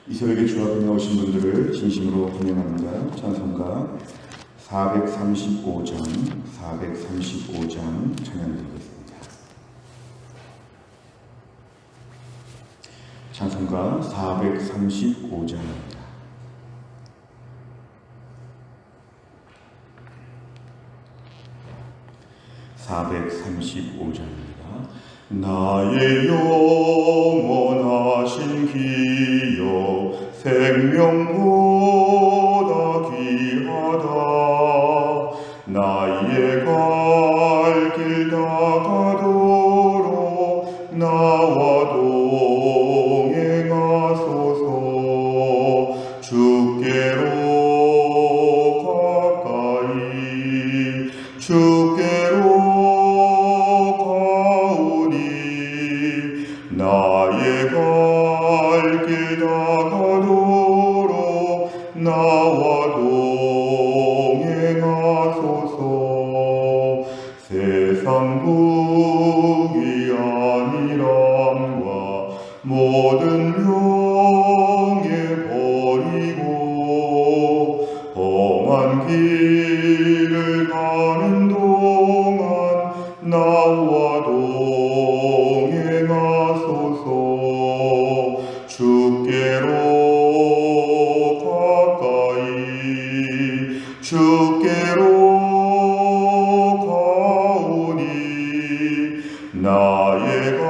이 새벽에 주 앞에 나오신 분들을 진심으로 환영합니다. 찬송가 435장 찬양드리겠습니다. 찬송가 435장입니다. 나의 영원하신 기여 생명보다 귀하다. 나의 갈 길 다가도록 나와 동행하소서. 주께로 가까이 주께로 나의 갈 길 다가도록 나와 동행하소서. 세상 부귀한이람과 모든 명예 버리고 험한 길을 가는 동안 나와 동행하소서. 주께로 가까이 주께로 가오니 나의 갈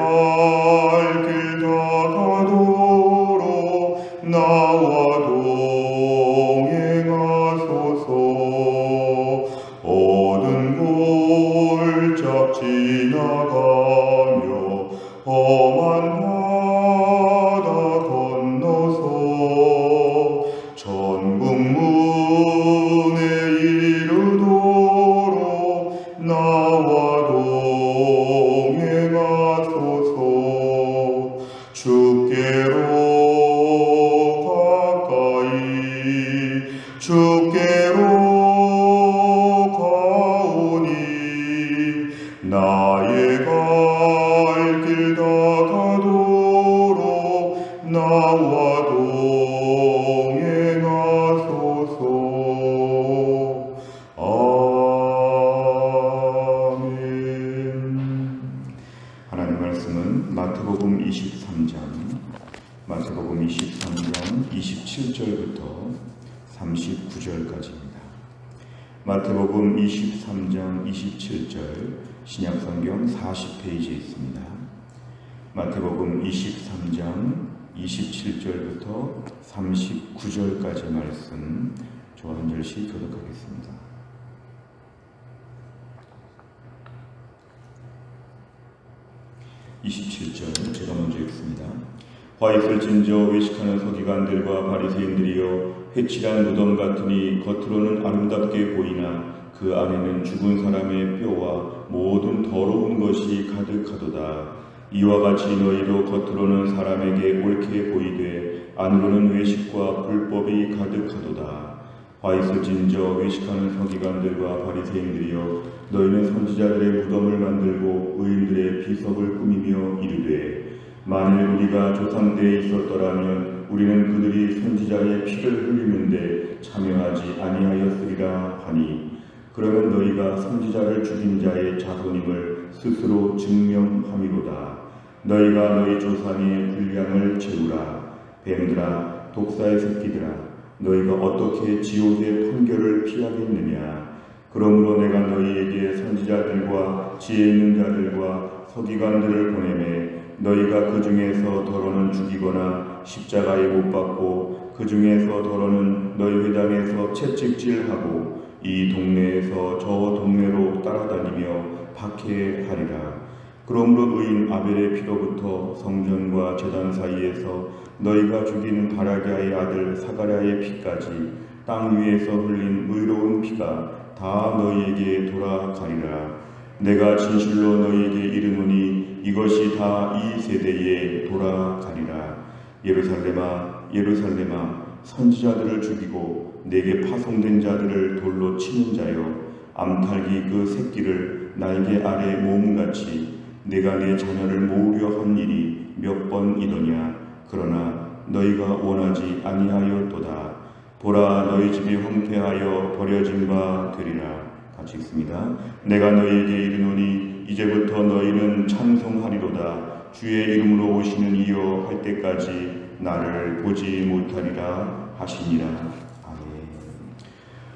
길 다가도록 나와 동행하소서. 어두운 골짝 지나가며 험한 바다 건너서 천국문에 이르도록 나와 동행하소서. 주께로 가까이 주께로 가오니 나의 갈 길 다가도록 나와 동행하소서. 아멘. 하나님 말씀은 마태복음 23장 27절부터 39절까지입니다. 마태복음 23장 27절 신약성경 40페이지에 있습니다. 마태복음 23장 27절부터 39절까지 말씀 저 한 절씩 교독하겠습니다. 27절 제가 먼저 읽습니다. 화 있을진저 외식하는 서기관들과 바리새인들이여 회칠한 무덤 같으니 겉으로는 아름답게 보이나 그 안에는 죽은 사람의 뼈와 모든 더러운 것이 가득하도다. 이와 같이 너희도 겉으로는 사람에게 옳게 보이되 안으로는 외식과 불법이 가득하도다. 화 있을진저 외식하는 서기관들과 바리새인들이여 너희는 선지자들의 무덤을 만들고 의인들의 비석을 꾸미며 이르되 만일 우리가 조상 때에 있었더라면 우리는 그들이 선지자의 피를 흘리는데 참여하지 아니하였으리라 하니 그러면 너희가 선지자를 죽인 자의 자손임을 스스로 증명함이로다. 너희가 너희 조상의 분량을 채우라. 뱀들아 독사의 새끼들아 너희가 어떻게 지옥의 판결을 피하겠느냐. 그러므로 내가 너희에게 선지자들과 지혜 있는 자들과 서기관들을 보내매 너희가 그 중에서 더러는 죽이거나 십자가에 못 박고 그 중에서 더러는 너희 회당에서 채찍질하고 이 동네에서 저 동네로 따라다니며 박해하리라. 그러므로 의인 아벨의 피로부터 성전과 제단 사이에서 너희가 죽인 바라기아의 아들 사가랴의 피까지 땅 위에서 흘린 의로운 피가 다 너희에게 돌아가리라. 내가 진실로 너희에게 이르노니 이것이 다 이 세대에 돌아가리라. 예루살렘아 예루살렘아 선지자들을 죽이고 내게 파송된 자들을 돌로 치는 자여 암탉이 그 새끼를 날개 아래 모음같이 내가 내 자녀를 모으려 한 일이 몇 번이더냐. 그러나 너희가 원하지 아니하였도다. 보라, 너희 집이 황폐하여 버려진 바 되리라. 같이 읽습니다. 내가 너희에게 이르노니 이제부터 너희는 찬송하리로다. 주의 이름으로 오시는 이여 할 때까지 나를 보지 못하리라 하시니라. 아멘.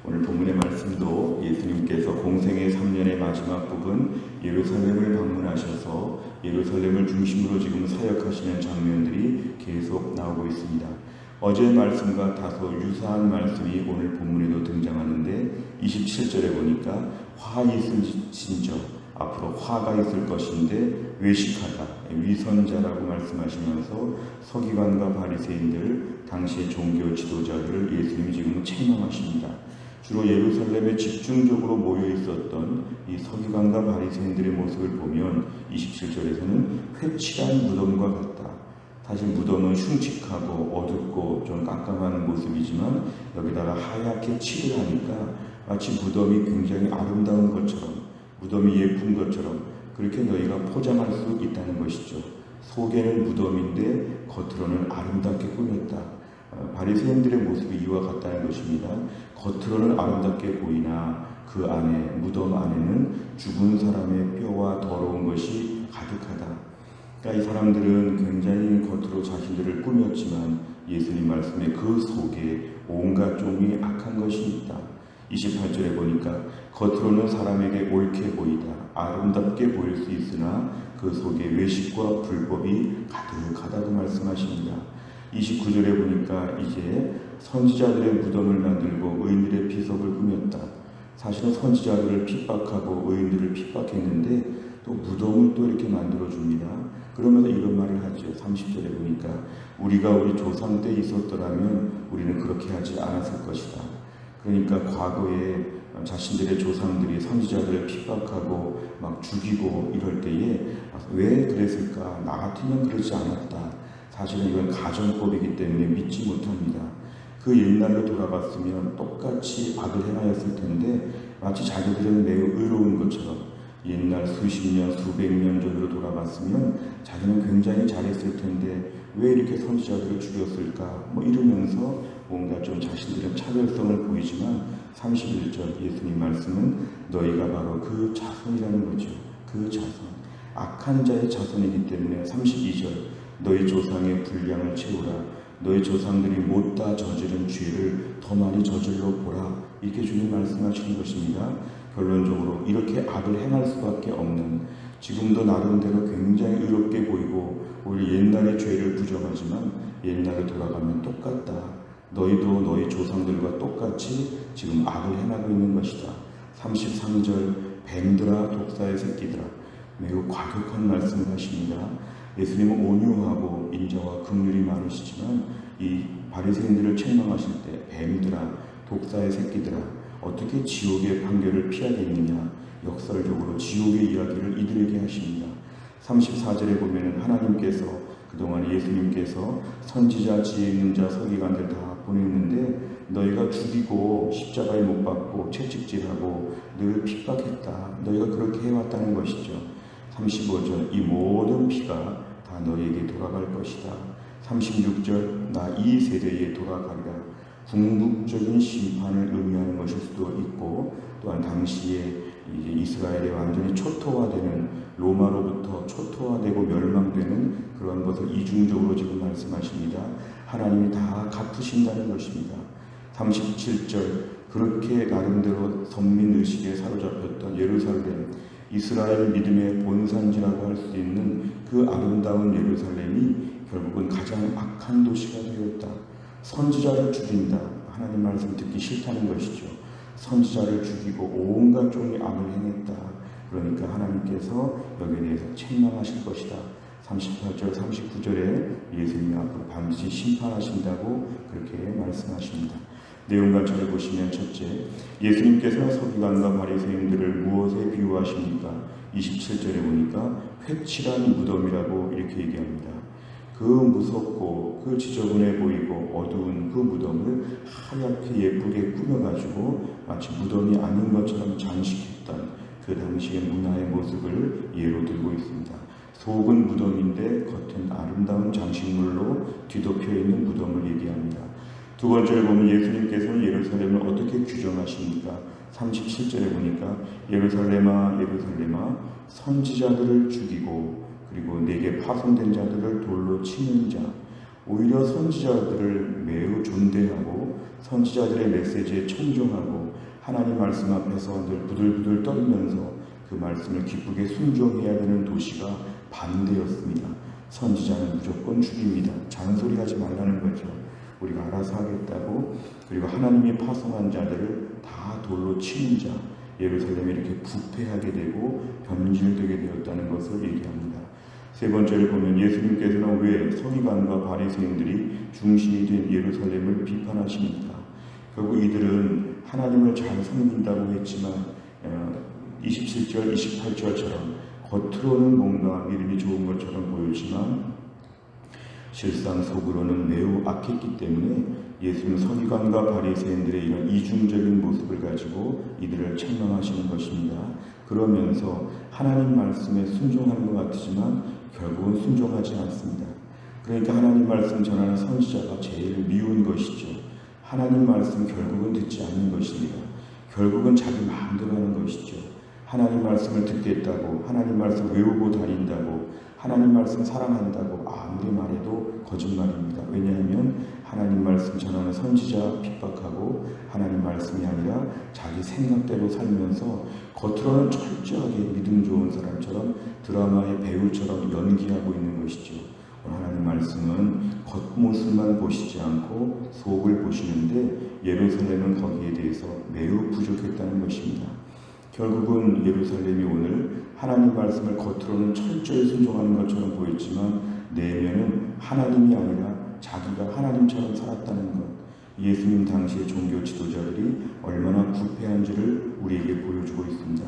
오늘 본문의 말씀도 예수님께서 공생의 3년의 마지막 부분 예루살렘을 방문하셔서 예루살렘을 중심으로 지금 사역하시는 장면들이 계속 나오고 있습니다. 어제의 말씀과 다소 유사한 말씀이 오늘 본문에도 등장하는데 27절에 보니까 화 있을 진저, 앞으로 화가 있을 것인데 외식하다, 위선자라고 말씀하시면서 서기관과 바리새인들, 당시의 종교 지도자들을 예수님이 지금 책망하십니다. 주로 예루살렘에 집중적으로 모여 있었던 이 서기관과 바리새인들의 모습을 보면 27절에서는 회칠한 무덤과 같다. 사실 무덤은 흉측하고 어둡고 좀 깜깜한 모습이지만 여기다가 하얗게 칠을 하니까 마치 무덤이 굉장히 아름다운 것처럼, 무덤이 예쁜 것처럼 그렇게 너희가 포장할 수 있다는 것이죠. 속에는 무덤인데 겉으로는 아름답게 꾸몄다. 바리새인들의 모습이 이와 같다는 것입니다. 겉으로는 아름답게 보이나 그 안에, 무덤 안에는 죽은 사람의 뼈와 더러운 것이 가득하다. 그러니까 이 사람들은 굉장히 겉으로 자신들을 꾸몄지만 예수님 말씀에 그 속에 온갖 종이 악한 것이 있다. 28절에 보니까 겉으로는 사람에게 옳게 보이다, 아름답게 보일 수 있으나 그 속에 외식과 불법이 가득하다고 말씀하십니다. 29절에 보니까 이제 선지자들의 무덤을 만들고 의인들의 비석을 꾸몄다. 사실은 선지자들을 핍박하고 의인들을 핍박했는데 또 무덤을 또 이렇게 만들어줍니다. 그러면서 이런 말을 하죠. 30절에 보니까 우리가 우리 조상 때 있었더라면 우리는 그렇게 하지 않았을 것이다. 그러니까 과거에 자신들의 조상들이 선지자들을 핍박하고 막 죽이고 이럴 때에 왜 그랬을까? 나 같으면 그러지 않았다. 사실은 이건 가정법이기 때문에 믿지 못합니다. 그 옛날로 돌아갔으면 똑같이 악을 행하였을 텐데 마치 자기들은 매우 의로운 것처럼 옛날 수십 년, 수백 년 전으로 돌아갔으면 자기는 굉장히 잘했을 텐데 왜 이렇게 선지자들을 죽였을까? 이러면서 뭔가 좀 자신들의 차별성을 보이지만 31절 예수님 말씀은 너희가 바로 그 자손이라는 거죠. 그 자손. 악한 자의 자손이기 때문에 32절 너희 조상의 분량을 채우라. 너희 조상들이 못다 저지른 죄를 더 많이 저질러 보라. 이렇게 주님 말씀하시는 것입니다. 결론적으로 이렇게 악을 행할 수밖에 없는, 지금도 나름대로 굉장히 의롭게 보이고 오히려 옛날의 죄를 부정하지만 옛날에 돌아가면 똑같다. 너희도 너희 조상들과 똑같이 지금 악을 행하고 있는 것이다. 33절 뱀들아 독사의 새끼들아. 매우 과격한 말씀을 하십니다. 예수님은 온유하고 인자와 긍휼이 많으시지만 이 바리새인들을 책망하실 때 뱀들아 독사의 새끼들아 어떻게 지옥의 판결을 피하겠느냐, 역설적으로 지옥의 이야기를 이들에게 하십니다. 34절에 보면 하나님께서 그동안 예수님께서 선지자, 지혜 있는 자, 서기관들 다 보냈는데 너희가 죽이고 십자가에 못 박고 채찍질하고 늘 핍박했다. 너희가 그렇게 해왔다는 것이죠. 35절 이 모든 피가 다 너희에게 돌아갈 것이다. 36절 나 이 세대에 돌아가리라. 궁극적인 심판을 의미하는 것일 수도 있고 또한 당시에 이제 이스라엘이 완전히 초토화되는, 로마로부터 초토화되고 멸망되는 그런 것을 이중적으로 지금 말씀하십니다. 하나님이 다 갚으신다는 것입니다. 37절 그렇게 나름대로 선민의식에 사로잡혔던 예루살렘, 이스라엘 믿음의 본산지라고 할 수 있는 그 아름다운 예루살렘이 결국은 가장 악한 도시가 되었다. 선지자를 죽인다. 하나님 말씀 듣기 싫다는 것이죠. 선지자를 죽이고 온갖 종의 악을 행했다. 그러니까 하나님께서 여기에 대해서 책망하실 것이다. 38절, 39절에 예수님이 앞으로 반드시 심판하신다고 그렇게 말씀하십니다. 내용 관찰해 보시면 첫째, 예수님께서 서기관과 바리새인들을 무엇에 비유하십니까? 27절에 보니까 회칠한 무덤이라고 이렇게 얘기합니다. 그 무섭고 그 지저분해 보이고 어두운 그 무덤을 하얗게 예쁘게 꾸며가지고 마치 무덤이 아닌 것처럼 장식했던 그 당시의 문화의 모습을 예로 들고 있습니다. 속은 무덤인데 겉은 아름다운 장식물로 뒤덮여 있는 무덤을 얘기합니다. 두 번째를 보면 예수님께서는 예루살렘을 어떻게 규정하십니까? 37절에 보니까 예루살렘아 예루살렘아 선지자들을 죽이고 그리고 내게 파송된 자들을 돌로 치는 자. 오히려 선지자들을 매우 존대하고 선지자들의 메시지에 청종하고 하나님 말씀 앞에서 늘 부들부들 떨면서 그 말씀을 기쁘게 순종해야 되는 도시가 반대였습니다. 선지자는 무조건 죽입니다. 잔소리하지 말라는 거죠. 우리가 알아서 하겠다고. 그리고 하나님이 파송한 자들을 다 돌로 치는 자. 예루살렘이 이렇게 부패하게 되고 변질되게 되었다는 것을 얘기합니다. 세 번째를 보면 예수님께서는 왜 서기관과 바리새인들이 중심이 된 예루살렘을 비판하십니까? 결국 이들은 하나님을 잘 섬긴다고 했지만 27절, 28절처럼 겉으로는 뭔가 믿음이 좋은 것처럼 보이지만 실상 속으로는 매우 악했기 때문에 예수는 서기관과 바리새인들의 이런 이중적인 모습을 가지고 이들을 책망하시는 것입니다. 그러면서 하나님 말씀에 순종하는 것 같지만 결국은 순종하지 않습니다. 그러니까 하나님 말씀 전하는 선지자가 제일 미운 것이죠. 하나님 말씀 결국은 듣지 않는 것입니다. 결국은 자기 마음대로 하는 것이죠. 하나님 말씀을 듣겠다고, 하나님 말씀 외우고 다닌다고, 하나님 말씀 사랑한다고 아무리 말해도 거짓말입니다. 왜냐하면 하나님 말씀 전하는 선지자 핍박하고 하나님 말씀이 아니라 자기 생각대로 살면서 겉으로는 철저하게 믿음 좋은 사람처럼 드라마의 배우처럼 연기하고 있는 것이죠. 하나님 말씀은 겉모습만 보시지 않고 속을 보시는데 예루살렘은 거기에 대해서 매우 부족했다는 것입니다. 결국은 예루살렘이 오늘 하나님 말씀을 겉으로는 철저히 순종하는 것처럼 보였지만 내면은 하나님이 아니라 자기가 하나님처럼 살았다는 것. 예수님 당시의 종교 지도자들이 얼마나 부패한지를 우리에게 보여주고 있습니다.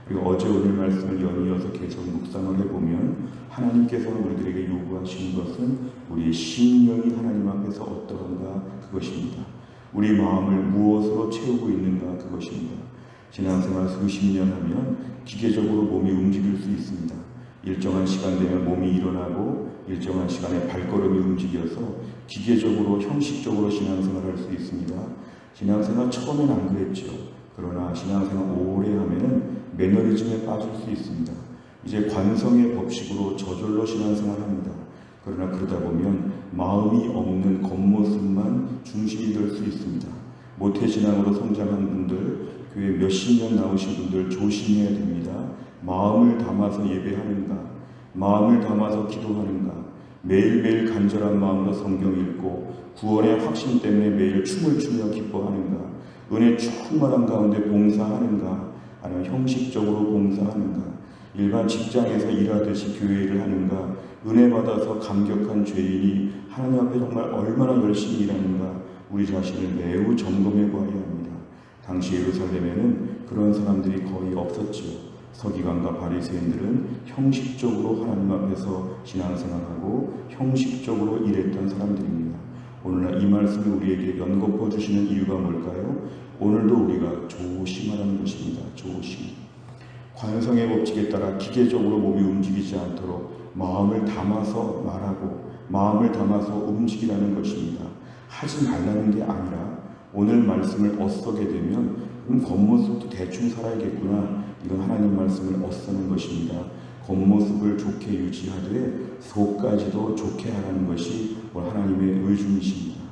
그리고 어제 오늘 말씀을 연이어서 계속 묵상을 해보면 하나님께서는 우리들에게 요구하시는 것은 우리의 심령이 하나님 앞에서 어떠한가 그것입니다. 우리 마음을 무엇으로 채우고 있는가 그것입니다. 신앙생활 수십 년 하면 기계적으로 몸이 움직일 수 있습니다. 일정한 시간 되면 몸이 일어나고 일정한 시간에 발걸음이 움직여서 기계적으로 형식적으로 신앙생활을 할 수 있습니다. 신앙생활 처음엔 안 그랬죠. 그러나 신앙생활 오래 하면은 매너리즘에 빠질 수 있습니다. 이제 관성의 법칙으로 저절로 신앙생활합니다. 그러나 그러다 보면 마음이 없는 겉모습만 중심이 될 수 있습니다. 모태신앙으로 성장한 분들, 교회 몇십 년 나오신 분들 조심해야 됩니다. 마음을 담아서 예배하는가, 마음을 담아서 기도하는가, 매일매일 간절한 마음으로 성경 읽고 구원의 확신 때문에 매일 춤을 추며 기뻐하는가, 은혜 충만한 가운데 봉사하는가, 아니면 형식적으로 봉사하는가, 일반 직장에서 일하듯이 교회 일을 하는가, 은혜 받아서 감격한 죄인이 하나님 앞에 정말 얼마나 열심히 일하는가, 우리 자신을 매우 점검해 보아야 합니다. 당시 예루살렘에는 그런 사람들이 거의 없었지요. 서기관과 바리새인들은 형식적으로 하나님 앞에서 신앙생활하고 형식적으로 일했던 사람들입니다. 오늘날 이 말씀이 우리에게 연거푸어 주시는 이유가 뭘까요? 오늘도 우리가 조심하라는 것입니다. 조심. 관성의 법칙에 따라 기계적으로 몸이 움직이지 않도록 마음을 담아서 말하고 마음을 담아서 움직이라는 것입니다. 하지 말라는 게 아니라 오늘 말씀을 엇서게 되면 겉모습도 대충 살아야겠구나. 이건 하나님 말씀을 엇서는 것입니다. 겉모습을 좋게 유지하되 속까지도 좋게 하라는 것이 하나님의 의중이십니다.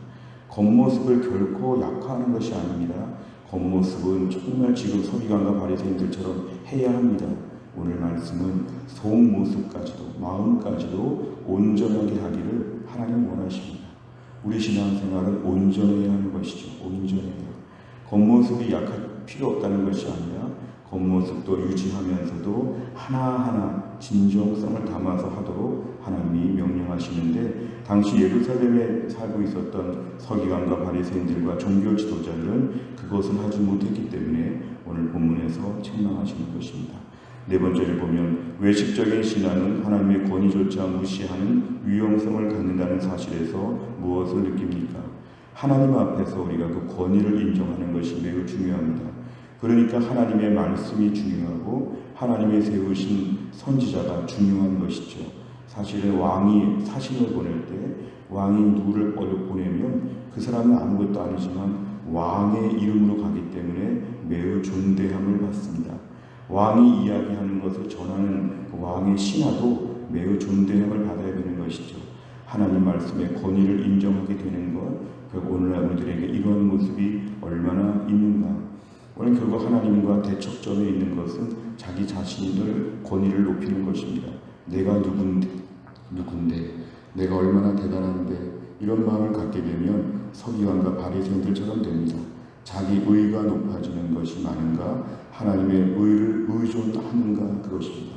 겉모습을 결코 약화하는 것이 아닙니다. 겉모습은 정말 지금 서기관과 바리새인들처럼 해야 합니다. 오늘 말씀은 속모습까지도 마음까지도 온전하게 하기를 하나님 원하십니다. 우리 신앙생활은 온전해야 하는 것이죠. 온전해요. 겉모습이 약할 필요 없다는 것이 아니라 겉모습도 유지하면서도 하나하나 진정성을 담아서 하도록 하나님이 명령하시는데 당시 예루살렘에 살고 있었던 서기관과 바리새인들과 종교 지도자들은 그것을 하지 못했기 때문에 오늘 본문에서 책망하시는 것입니다. 네 번째를 보면 외식적인 신앙은 하나님의 권위조차 무시하는 위험성을 갖는다는 사실에서 무엇을 느낍니까? 하나님 앞에서 우리가 그 권위를 인정하는 것이 매우 중요합니다. 그러니까 하나님의 말씀이 중요하고 하나님의 세우신 선지자가 중요한 것이죠. 사실은 왕이 사신을 보낼 때 왕이 누구를 보내면 그 사람은 아무것도 아니지만 왕의 이름으로 가기 때문에 매우 존대함을 받습니다. 왕이 이야기하는 것을 전하는 왕의 신하도 매우 존대함을 받아야 되는 것이죠. 하나님 말씀의 권위를 인정하게 되는 것, 오늘날 우리들에게 이러한 모습이 얼마나 있는가. 오늘 결국 하나님과 대척점에 있는 것은 자기 자신을 권위를 높이는 것입니다. 내가 누군데, 내가 얼마나 대단한데, 이런 마음을 갖게 되면 서기관과 바리새인들처럼 됩니다. 자기 의가 높아지는 것이 많은가, 하나님의 의를 의존하는가, 그것입니다.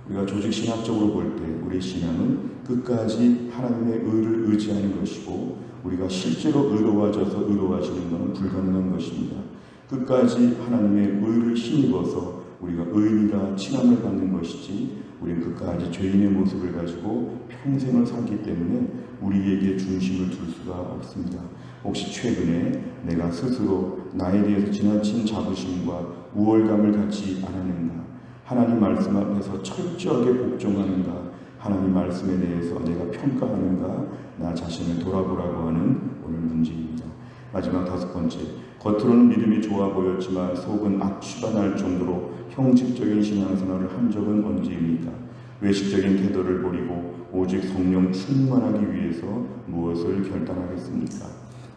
우리가 조직신학적으로 볼 때 우리 신앙은 끝까지 하나님의 의를 의지하는 것이고, 우리가 실제로 의로워져서 의로워지는 것은 불가능한 것입니다. 끝까지 하나님의 의를 힘입어서 우리가 의인이라 칭함을 받는 것이지, 우리는 끝까지 죄인의 모습을 가지고 평생을 살기 때문에 우리에게 중심을 둘 수가 없습니다. 혹시 최근에 내가 스스로 나에 대해서 지나친 자부심과 우월감을 갖지 않았는가? 하나님 말씀 앞에서 철저하게 복종하는가? 하나님 말씀에 대해서 내가 평가하는가? 나 자신을 돌아보라고 하는 오늘 문제입니다. 마지막 5번째, 겉으로는 믿음이 좋아 보였지만 속은 악취가 날 정도로 형식적인 신앙생활을 한 적은 언제입니까? 외식적인 태도를 버리고 오직 성령 충만하기 위해서 무엇을 결단하겠습니까?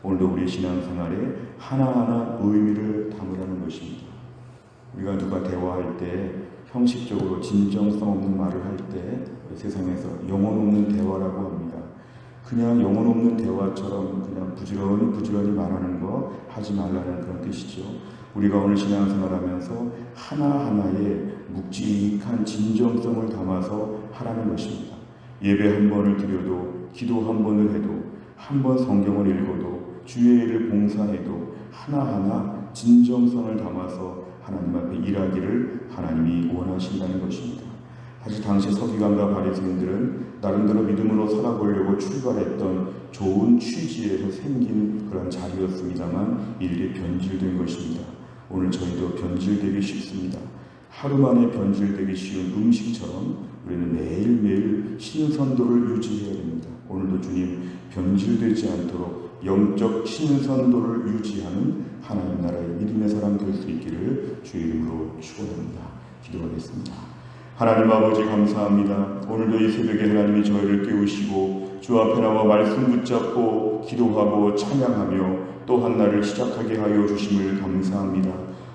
오늘도 우리 신앙생활에 하나하나 의미를 담으라는 것입니다. 우리가 누가 대화할 때 형식적으로 진정성 없는 말을 할 때 세상에서 영혼 없는 대화라고 합니다. 그냥 영혼 없는 대화처럼 그냥 부지런히 말하는 거 하지 말라는 그런 뜻이죠. 우리가 오늘 신앙생활하면서 하나하나의 묵직한 진정성을 담아서 하라는 것입니다. 예배 한 번을 드려도, 기도 한 번을 해도, 한 번 성경을 읽어도, 주의 일을 봉사해도 하나하나 진정성을 담아서 하나님 앞에 일하기를 하나님이 원하신다는 것입니다. 사실 당시 서기관과 바리새인들은 나름대로 믿음으로 살아보려고 출발했던 좋은 취지에서 생긴 그런 자리였습니다만 일이 변질된 것입니다. 오늘 저희도 변질되기 쉽습니다. 하루 만에 변질되기 쉬운 음식처럼 우리는 매일매일 신선도를 유지해야 됩니다. 오늘도 주님 변질되지 않도록 영적 신선도를 유지하는 하나님 나라의 믿음의 사람 될 수 있기를 주의 이름으로 축원합니다. 기도하겠습니다. 하나님 아버지 감사합니다. 오늘도 이 새벽에 하나님이 저희를 깨우시고 주 앞에 나와 말씀 붙잡고 기도하고 찬양하며 또 한 날을 시작하게 하여 주심을 감사합니다.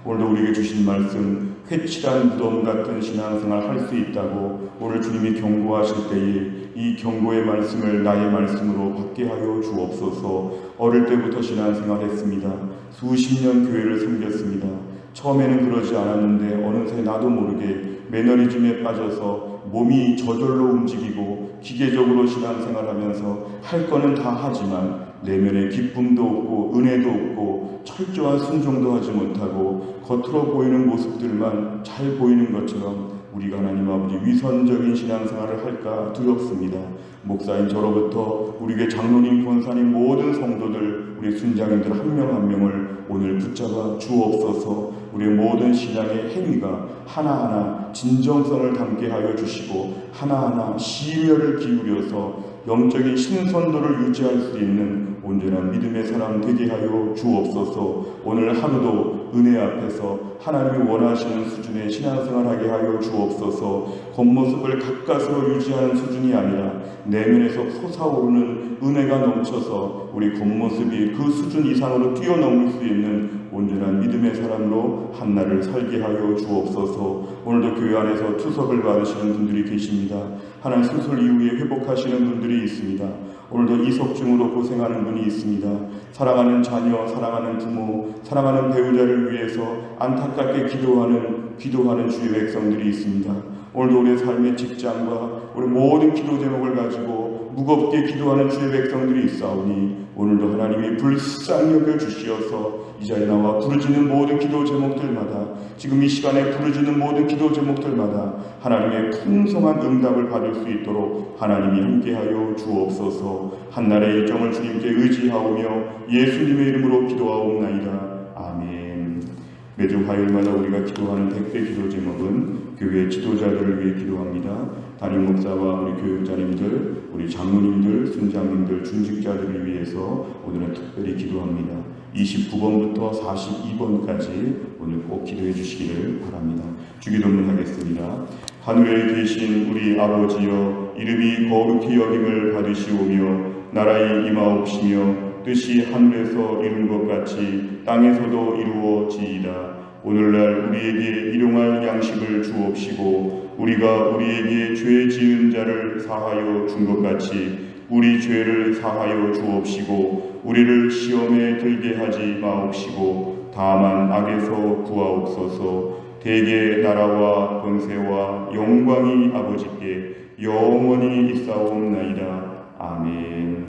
오늘도 우리에게 주신 말씀, 회칠한 무덤 같은 신앙생활 할 수 있다고 오늘 주님이 경고하실 때에 이 경고의 말씀을 나의 말씀으로 받게 하여 주옵소서. 어릴 때부터 신앙생활했습니다. 수십 년 교회를 섬겼습니다. 처음에는 그러지 않았는데 어느새 나도 모르게 매너리즘에 빠져서 몸이 저절로 움직이고 기계적으로 신앙생활하면서 할 거는 다 하지만 내면에 기쁨도 없고 은혜도 없고 철저한 순종도 하지 못하고 겉으로 보이는 모습들만 잘 보이는 것처럼 우리가 하나님 아버지 위선적인 신앙생활을 할까 두렵습니다. 목사인 저로부터 우리 교회 장로님, 권사님, 모든 성도들, 우리 순장님들 한 명 한 명을 오늘 붙잡아 주옵소서. 우리의 모든 신앙의 행위가 하나하나 진정성을 담게 하여 주시고 하나하나 심혈을 기울여서 영적인 신선도를 유지할 수 있는 온전한 믿음의 사람 되게 하여 주옵소서. 오늘 하루도 은혜 앞에서 하나님이 원하시는 수준의 신앙생활하게 하여 주옵소서. 겉모습을 가까스로 유지하는 수준이 아니라 내면에서 솟아오르는 은혜가 넘쳐서 우리 겉모습이 그 수준 이상으로 뛰어넘을 수 있는 온전한 믿음의 사람으로 한날을 살게 하여 주옵소서. 오늘도 교회 안에서 투석을 받으시는 분들이 계십니다. 하나님 수술 이후에 회복하시는 분들이 있습니다. 오늘도 이석증으로 고생하는 분이 있습니다. 사랑하는 자녀, 사랑하는 부모, 사랑하는 배우자를 위해서 안타깝게 기도하는 주의 백성들이 있습니다. 오늘도 우리의 삶의 직장과 우리 모든 기도 제목을 가지고 무겁게 기도하는 주의 백성들이 있사오니 오늘도 하나님이 불쌍히 여겨 주시어서 이 자리에 나와 부르짖는 모든 기도 제목들마다, 지금 이 시간에 부르짖는 모든 기도 제목들마다 하나님의 풍성한 응답을 받을 수 있도록 하나님이 함께하여 주옵소서. 한날의 일정을 주님께 의지하오며 예수님의 이름으로 기도하옵나이다. 아멘. 매주 화요일마다 우리가 기도하는 택배 기도 제목은 교회 지도자들을 위해 기도합니다. 담임 목사와 우리 교육자님들, 우리 장로님들, 순장님들, 중직자들을 위해서 오늘은 특별히 기도합니다. 29번부터 42번까지 오늘 꼭 기도해 주시기를 바랍니다. 주기도문 하겠습니다. 하늘에 계신 우리 아버지여, 이름이 거룩히 여김을 받으시오며 나라에 임하옵시며 뜻이 하늘에서 이룬 것 같이 땅에서도 이루어지이다. 오늘날 우리에게 일용할 양식을 주옵시고 우리가 우리에게 죄 지은 자를 사하여 준 것 같이 우리 죄를 사하여 주옵시고 우리를 시험에 들게 하지 마옵시고 다만 악에서 구하옵소서. 대개 나라와 권세와 영광이 아버지께 영원히 있사옵나이다. 아멘.